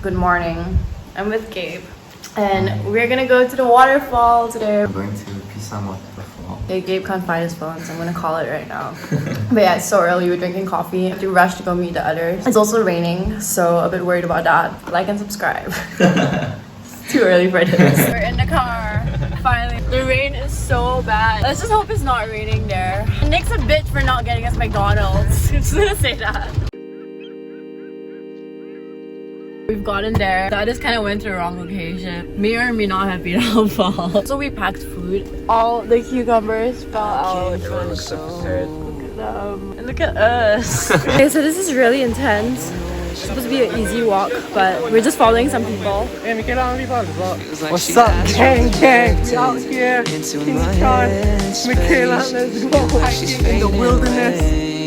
Good morning. I'm with Gabe. And we're gonna go to the waterfall today. I'm going to Pisang Waterfall. Okay, Gabe can't find his phone, so I'm gonna call it right now. But yeah, it's so early, we're drinking coffee. I have to rush to go meet the others. It's also raining, so a bit worried about that. Like and subscribe. It's too early for this. We're in the car, finally. The rain is so bad. Let's just hope it's not raining there. Nick's a bitch for not getting us McDonald's. I'm just gonna say that. We've gotten there. I just kind of went to the wrong location. May or may not have been our fault. So we packed food. All the cucumbers fell out. Look at them. And look at us. Okay, so this is really intense. It's supposed to be an easy walk, but we're just following some people. Hey, mikhaelamaria. What's up, gang? We out here. Chinychon. Michaela, let's go hiking in the wilderness.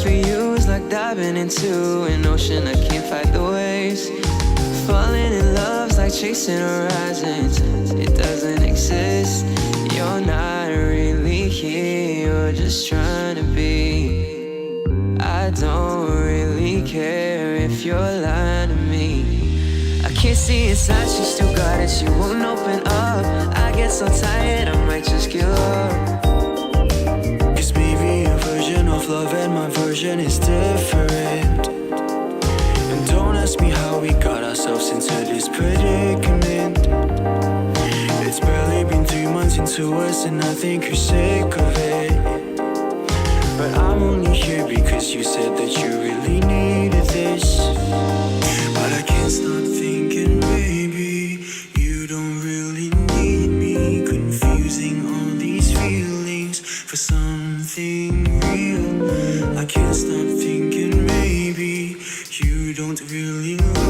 For you is like diving into an ocean, I can't fight the waves. Falling in love's like chasing horizons, it doesn't exist. You're not really here, you're just trying to be. I don't really care if you're lying to me. I can't see inside, she still got it, she won't open up. I get so tired, I might just give up. Of love and my version is different. And don't ask me how we got ourselves into this predicament. It's barely been 3 months into us and I think you're sick of it. But I'm only here because you said that you really needed this. But I can't stop thinking, baby, you don't really need me. Confusing all these feelings for something real. I can't stop thinking maybe you don't really love